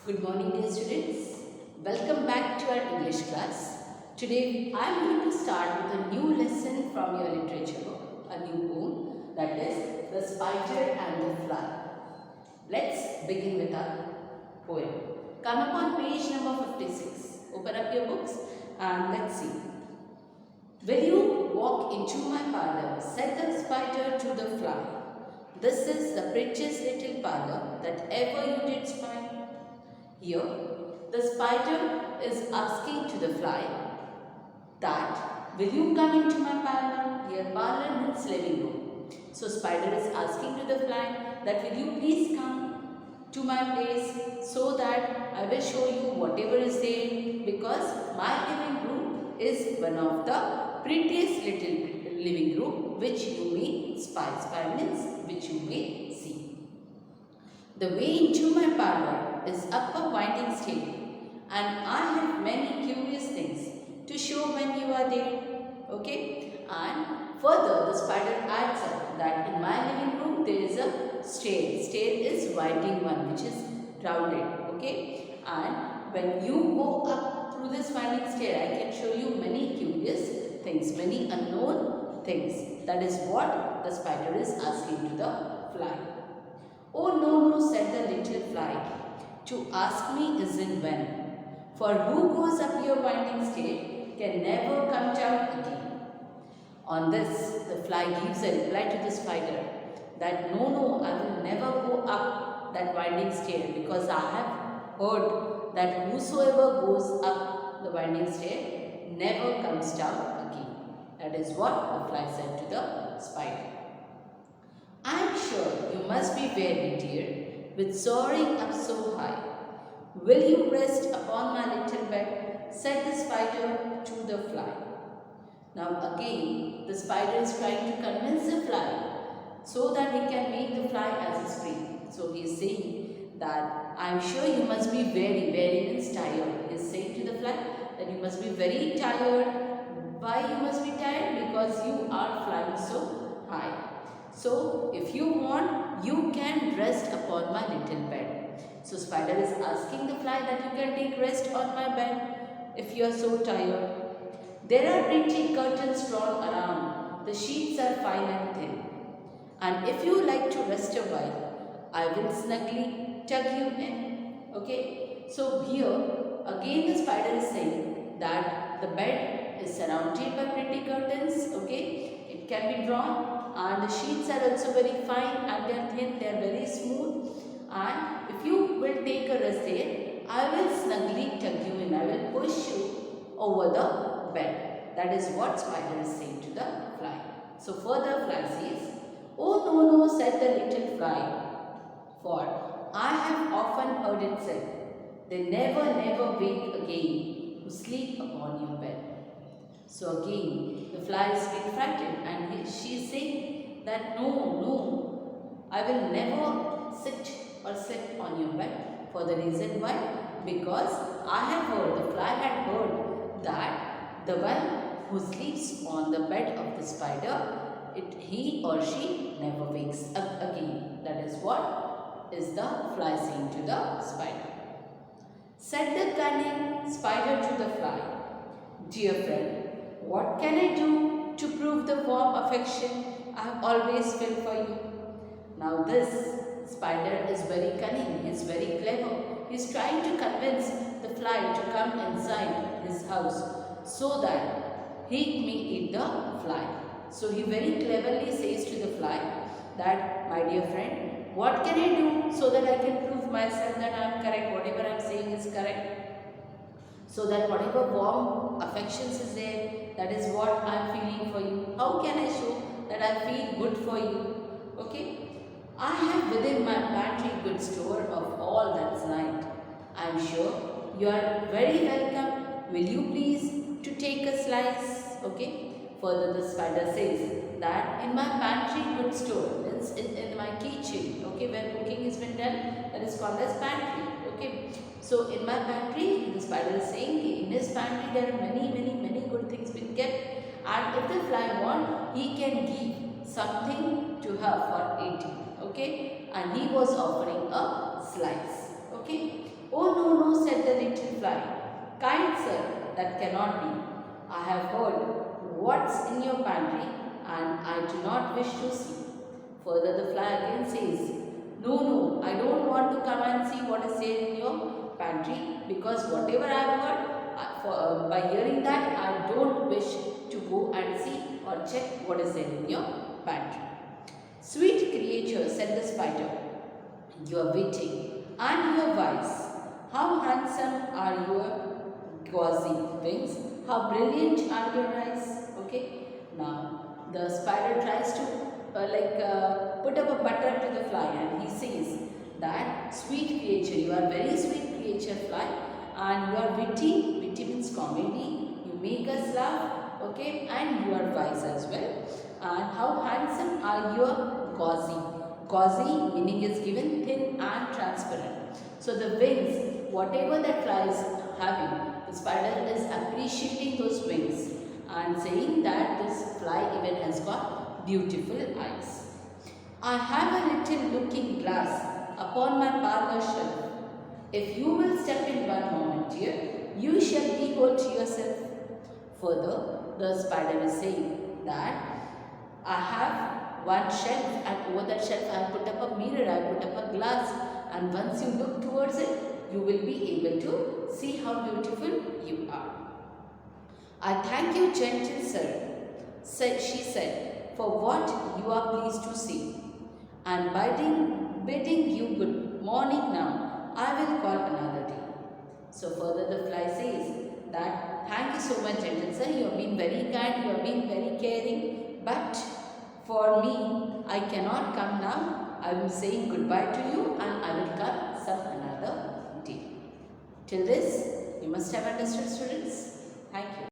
Good morning, dear students. Welcome back to our English class. Today I am going to start with a new lesson from your literature book, a new poem, that is The Spider and the Fly. Let's begin with our poem. Come upon page number 56. Open up your books and let's see. Will you walk into my parlour, said the spider to the fly. This is the prettiest little parlour that ever you did spy. Here, the spider is asking to the fly that, will you come into my parlour? Here, parlour means living room. So, spider is asking to the fly that, will you please come to my place so that I will show you whatever is there, because my living room is one of the prettiest little living room which you may spy. Spy means which you may see. The way into my parlour is up a winding stair, and I have many curious things to show when you are there. Okay? And further, the spider adds up that in my living room there is a stair. Stair is winding one, which is rounded. Okay? And when you go up through this winding stair, I can show you many curious things, many unknown things. That is what the spider is asking to the fly. Oh no, said the little fly, to ask me isn't when. For who goes up your winding stair can never come down again. On this, the fly gives a reply to the spider that no, I will never go up that winding stair, because I have heard that whosoever goes up the winding stair never comes down again. That is what the fly said to the spider. I am sure you must be weary, dear, with soaring up so high. Will you rest upon my little bed? Said the spider to the fly. Now again, the spider is trying to convince the fly so that he can make the fly as his prey. So he is saying that I am sure you must be very means tired. He is saying to the fly that you must be very tired. Why you must be tired? Because you are flying so high. So, if you want, you can rest upon my little bed. So, spider is asking the fly that you can take rest on my bed if you are so tired. There are pretty curtains drawn around. The sheets are fine and thin. And if you like to rest a while, I will snugly tuck you in. Okay? So, here again the spider is saying that the bed is surrounded by pretty curtains. Okay? It can be drawn. And the sheets are also very fine and they are thin, they are very smooth. And if you will take a rest there, I will snugly tuck you in. I will push you over the bed. That is what spider is saying to the fly. So further fly says, oh no, said the little fly. For I have often heard it said, they never wake again who sleep upon your bed. So again, the fly is being frightened and she is saying that no, I will never sit or sleep on your bed. For the reason why? Because I have heard, the fly had heard that the one who sleeps on the bed of the spider, he or she never wakes up again. That is what is the fly saying to the spider. Said the cunning spider to the fly, dear friend, what can I do to prove the warm affection I have always felt for you? Now this spider is very cunning, he is very clever. He is trying to convince the fly to come inside his house so that he may eat the fly. So he very cleverly says to the fly that, my dear friend, what can I do so that I can prove myself that I am correct, whatever I am saying is correct? So that whatever warm affections is there, that is what I am feeling for you. How can I show that I feel good for you? Okay? I have within my pantry good store of all that's right. I am sure you are very welcome. Will you please to take a slice? Okay? Further the spider says that in my pantry good store, means in my kitchen, okay, where cooking has been done, that is called as pantry. Okay? So in my pantry, the spider is saying in his pantry there are many good things been kept, and if the fly want, he can give something to her for eating. Okay, and he was offering a slice. Okay, oh fly, kind sir, that cannot be. I have heard what's in your pantry and I do not wish to see. Further the fly again says, no, I don't want to come and see what is there in your pantry, because whatever I have heard, by hearing that I don't wish to go and see or check what is there in your pantry. Sweet creature, said the spider, you are witty and you are wise. How handsome are your gauzy wings, how brilliant are your eyes. Okay, now the spider tries to put up a butter to the fly, and he says that, sweet creature, you are very sweet creature, fly, and you are witty. Witty means comedy, you make us laugh, okay, and you are wise as well. And how handsome are your gauzy. Gauzy meaning is given thin and transparent. So the wings, whatever that fly is having, the spider is appreciating those wings and saying that this fly even has got beautiful eyes. I have a little looking glass upon my parlour shelf. If you will step in one moment, dear, you shall behold yourself. Further, the spider is saying that I have one shelf, and over that shelf I have put up a mirror, I have put up a glass, and once you look towards it, you will be able to see how beautiful you are. I thank you, gentle sir, she said, for what you are pleased to see. And bidding you good morning now, I will call another day. So further the fly says that, thank you so much, gentle sir, you have been very kind, you have been very caring, but for me, I cannot come now. I will say goodbye to you and I will come some another day. Till this, you must have understood, students. Thank you.